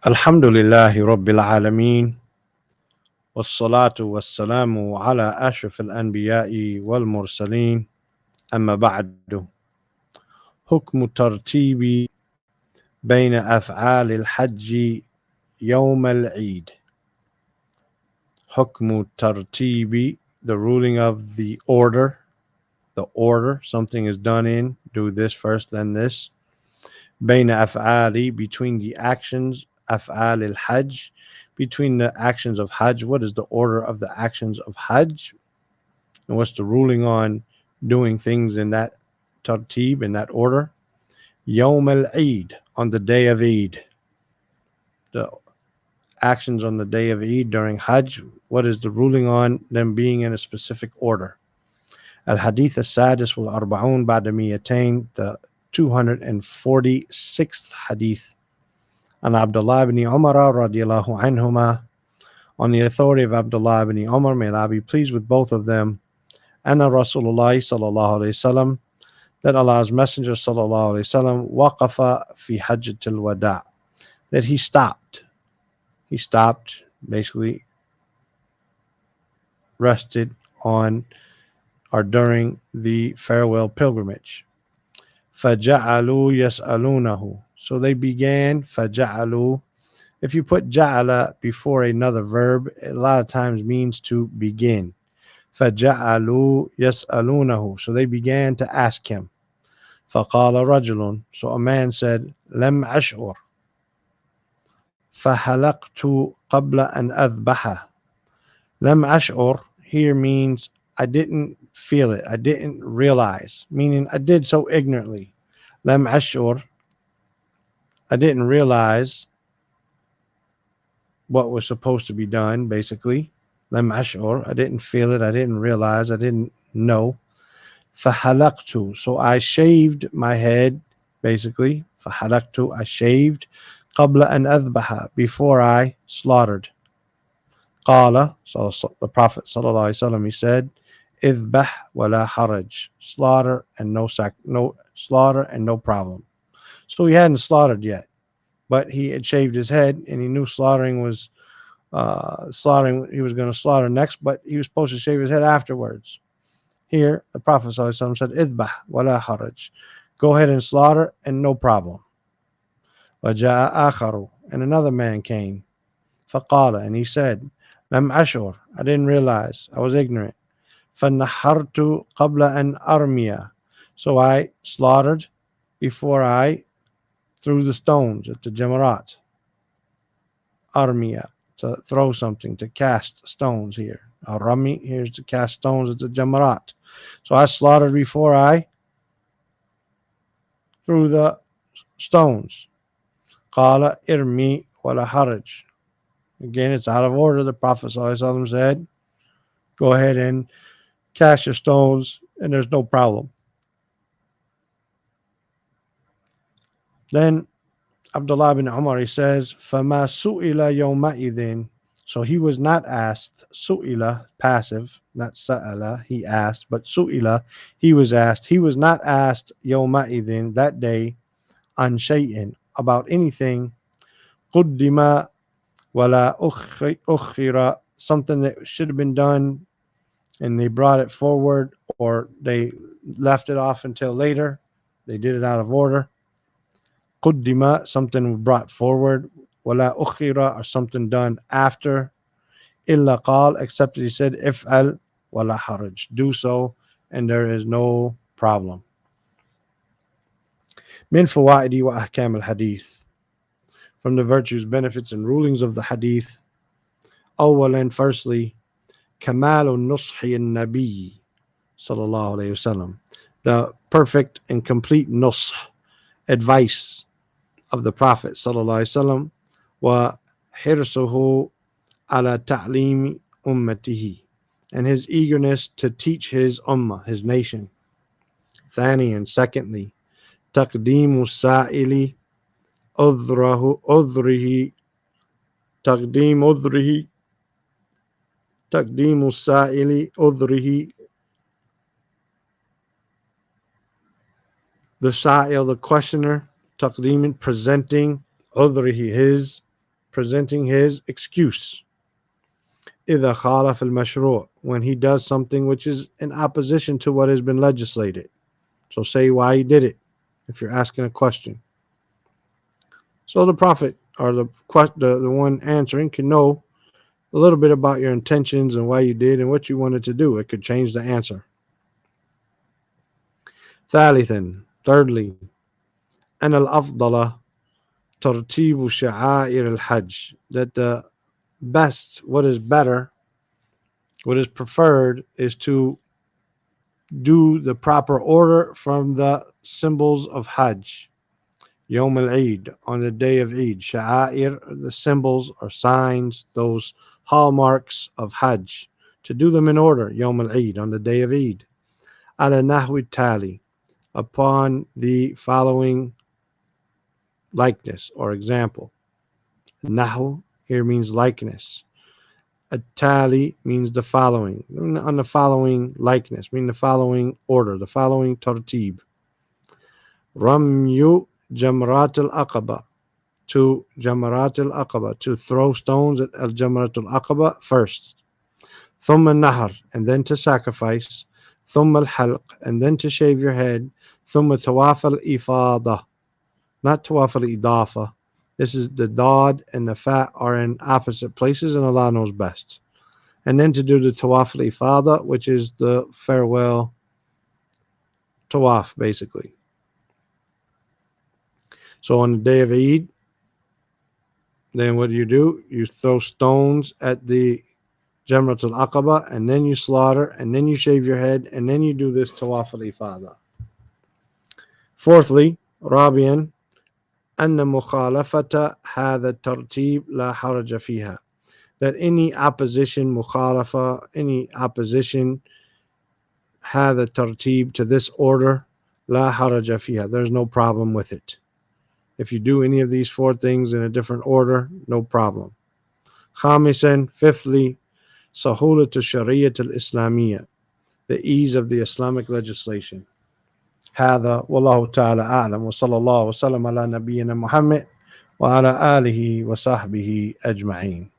Alhamdulillahi Rabbil Alameen. Wassalatu wassalamu ala ashraf al-anbiya'i wal mursaleen. Amma ba'du. حكم ترتيب بين أفعال الحج يوم العيد. حكم ترتيب, the ruling of the order something is done in, do this first, then this. بين أفعال, between the actions, أفعال الحج, between the actions of Hajj. What is the order of the actions of Hajj? And what's the ruling on doing things in that tartib, in that order? Yawm al-Eid, on the day of Eid. The actions on the day of Eid during Hajj, what is the ruling on them being in a specific order? Al-Hadith al-Sadis wal-Arba'un ba'da miyatain, the 246th Hadith. And Abdullah ibn Umar radiallahu anhuma, on the authority of Abdullah ibn Umar, may Allah be pleased with both of them, and Rasulullah sallallahu alayhi wasallam, that Allah's Messenger sallallahu alayhi wasallam waqafa fi hajjatil wada', that he stopped, basically rested on or during the farewell pilgrimage. فَجَعَلُوا يَسْأَلُونَهُ, so they began. فَجَعَلُوا, if you put ja'ala before another verb, it a lot of times means to begin. فَجَعَلُوا يَسْأَلُونَهُ, so they began to ask him. فَقَالَ رَجُلٌ, so a man said, لَمْ أَشْعُرْ فَحَلَقْتُ قَبْلَ أَنْ أَذْبَحَ. لَمْ أَشْعُرْ here means I didn't feel it, I didn't realize, meaning I did so ignorantly. لَمْ أَشْعُرْ, I didn't realize what was supposed to be done, basically. لَمْ أَشْعُرْ, I didn't feel it, I didn't realize, I didn't know. فَحَلَقْتُ, so I shaved my head, basically. فَحَلَقْتُ, I shaved. قَبْلَ أَنْ أَذْبَحَ, before I slaughtered. قال, so the Prophet sallallahu alaihi wasallam, he said, اذبح ولا حرج, slaughter and no problem. So he hadn't slaughtered yet, but he had shaved his head, and he knew slaughtering. He was going to slaughter next, but he was supposed to shave his head afterwards. Here, the Prophet sallallahu alaihi wasallam said, اذبح ولا حرج, go ahead and slaughter and no problem. وجاء آخر, and another man came. فقال, and he said, لم أشعر, I didn't realize, I was ignorant. فنحرت قبل أن أرمي, so I slaughtered before I threw the stones at the Jamarat. Armiya, to throw something, to cast stones here. Rami, here's to cast stones at the Jamarat. So I slaughtered before I threw the stones. Qala irmi wala haraj. Again, it's out of order. The Prophet ﷺ said, go ahead and cast your stones, and there's no problem. Then Abdullah bin Umar, he says, فَمَا سُئِلَ يَوْمَئِذٍ, so he was not asked. Su'ila, passive, not sa'ala, he asked, but su'ila, he was asked. He was not asked يَوْمَئِذٍ, that day, an shay'in, about anything, قُدِّمَ وَلَا أُخِّرَ, something that should have been done and they brought it forward, or they left it off until later. They did it out of order. قُدِّمَ, something brought forward. وَلَا أُخِّرَ, or something done after. إِلَّا قَال, except that he said, إِفْعَلْ وَلَا حَرَجْ, do so, and there is no problem. مِنْ فَوَائِدِ وَأَحْكَامِ الْحَدِيثِ, from the virtues, benefits, and rulings of the hadith. أولا, firstly, كمال النصح النبي صلى الله عليه وسلم, the perfect and complete nusх, advice of the Prophet صلى الله عليه وسلم, وحرصه على تعليم أمته, and his eagerness to teach his ummah, his nation. ثانيا, secondly, تقديم السائل عذره تقديم السائل عذره, the sa'il, the questioner, taqdeem, presenting, udrihi, his presenting his excuse. إذا خالف المشروع, when he does something which is in opposition to what has been legislated. So say why he did it if you're asking a question. So the Prophet or the one answering can know a little bit about your intentions and why you did and what you wanted to do. It could change the answer. Thirdly, أن الأفضل ترتيب شعائر الحج, that the best, what is better, what is preferred is to do the proper order from the symbols of Hajj. Yom al-Eid, on the day of Eid. Sha'air, the symbols or signs, those hallmarks of Hajj. To do them in order, Yom al-Eid, on the day of Eid. Ala nahwi tali, upon the following likeness or example. Nahu here means likeness. At-tali means the following. On the following likeness, meaning the following order, the following tartib. Ramyu Jamrat al-Aqaba, to Jamrat al-Aqaba, to throw stones at al-Jamrat al-Aqaba first. Thumma nahar, and then to sacrifice. Thumma al-halq, and then to shave your head. Thumma tawaf al-ifada, not tawaf al-idafa. This is the dad and the fa are in opposite places, and Allah knows best. And then to do the tawaf al-ifada, which is the farewell tawaf, basically. So on the day of Eid, then what do? You throw stones at the Jamrat al-Aqaba, and then you slaughter, and then you shave your head, and then you do this tawaf al-ifada. Fourthly, Rabian, أن مخالفة هذا الترتيب لا حرج فيها, that any opposition, mukhalafa, any opposition, هذا الترتيب, to this order, لا حرج فيها, there's no problem with it. If you do any of these four things in a different order, no problem. Khamisan, fifthly, سهولة الشريعة الإسلامية, the ease of the Islamic legislation. هذا والله تعالى أعلم, وصلى الله وسلم على نبينا محمد وعلى آله وصحبه أجمعين.